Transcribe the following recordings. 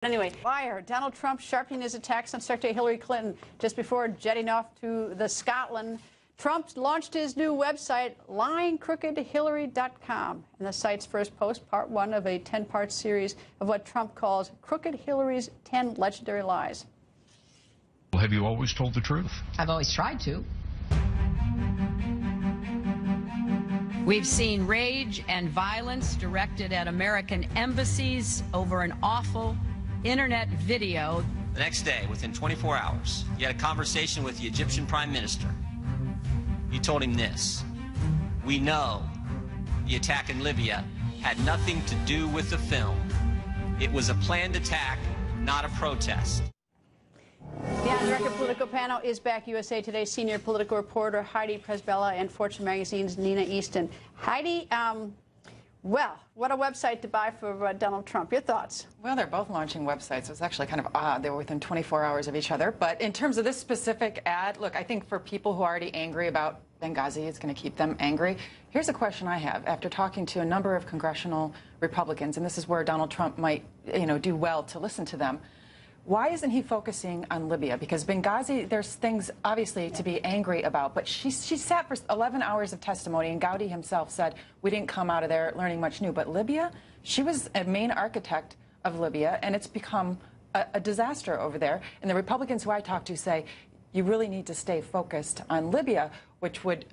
Anyway, Wire, Donald Trump sharpening his attacks on Secretary Hillary Clinton just before jetting off to Scotland. Trump launched his new website, LyingCrookedHillary.com. And the site's first post, part one of a 10-part series of what Trump calls Crooked Hillary's 10 legendary lies. Have you always told the truth? I've always tried to. We've seen rage and violence directed at American embassies over an awful internet video. The next day, within 24 hours, you had a conversation with the Egyptian Prime Minister. You told him this: we know the attack in Libya had nothing to do with the film. It was a planned attack, not a protest. The on-record political panel is back. USA Today's senior political reporter Heidi Presbella and Fortune Magazine's Nina Easton. Heidi, well, what a website to buy for Donald Trump. Your thoughts? Well, they're both launching websites. It was actually kind of odd. They were within 24 hours of each other. But in terms of this specific ad, look, I think for people who are already angry about Benghazi, it's going to keep them angry. Here's a question I have. After talking to a number of congressional Republicans, and this is where Donald Trump might, do well to listen to them, why isn't he focusing on Libya? Because Benghazi, there's things obviously to be angry about, but she sat for 11 hours of testimony, and Gowdy himself said we didn't come out of there learning much new. But Libya, she was a main architect of Libya, and it's become a disaster over there. And the Republicans who I talked to say you really need to stay focused on Libya, which would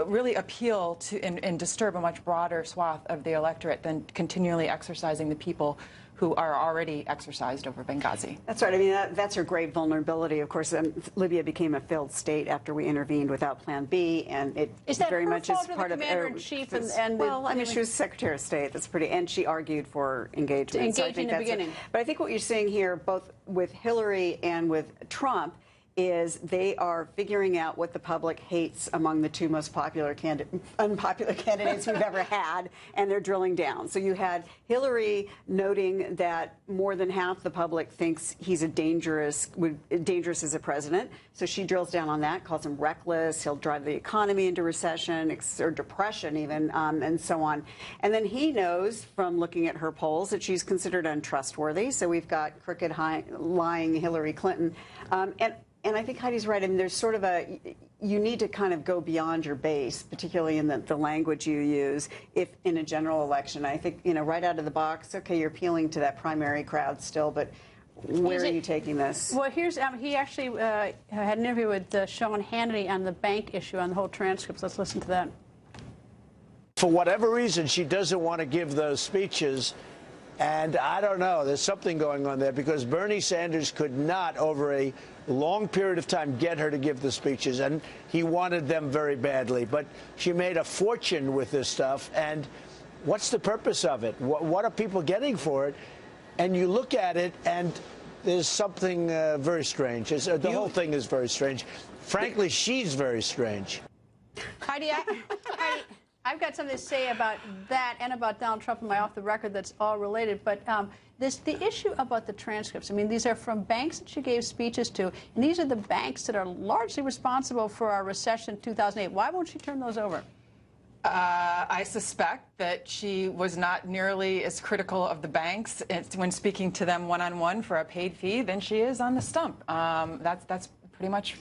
really appeal to and disturb a much broader swath of the electorate than continually exercising the people who are already exercised over Benghazi. That's right. I mean, that's her great vulnerability. Of course, Libya became a failed state after we intervened without Plan B, and it very much is part of. Commander-in-Chief well, I mean, she was Secretary of State. That's pretty, and she argued for engagement. To engage in the beginning. But I think what you're seeing here, both with Hillary and with Trump, is they are figuring out what the public hates among the two most unpopular candidates we've ever had, and they're drilling down. So you had Hillary noting that more than half the public thinks he's dangerous as a president. So she drills down on that, calls him reckless. He'll drive the economy into recession or depression even, and so on. And then he knows from looking at her polls that she's considered untrustworthy. So we've got crooked, lying Hillary Clinton. And I think Heidi's right. I mean, there's sort of you need to kind of go beyond your base, particularly in the language you use, if in a general election. I think, right out of the box, okay, you're appealing to that primary crowd still, but where are you taking this? Well, here's, he actually had an interview with Sean Hannity on the bank issue, on the whole transcripts. Let's listen to that. For whatever reason, she doesn't want to give those speeches. And I don't know, there's something going on there, because Bernie Sanders could not, over a long period of time, get her to give the speeches, and he wanted them very badly. But she made a fortune with this stuff, and what's the purpose of it? What are people getting for it? And you look at it, and there's something very strange. The whole thing is very strange. Frankly, she's very strange. Heidi, I've got something to say about that and about Donald Trump in my off-the-record that's all related. But the issue about the transcripts, I mean, these are from banks that she gave speeches to, and these are the banks that are largely responsible for our recession in 2008. Why won't she turn those over? I suspect that she was not nearly as critical of the banks when speaking to them one-on-one for a paid fee than she is on the stump. That's pretty much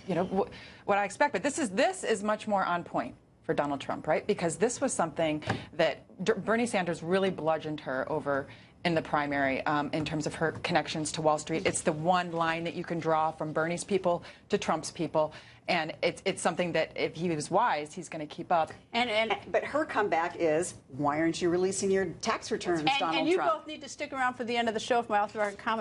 what I expect. But this is much more on point for Donald Trump, right? Because this was something that Bernie Sanders really bludgeoned her over in the primary in terms of her connections to Wall Street. It's the one line that you can draw from Bernie's people to Trump's people. And it's something that, if he was wise, he's going to keep up. But her comeback is, why aren't you releasing your tax returns, Donald Trump? And you both need to stick around for the end of the show for my off-the-record comment.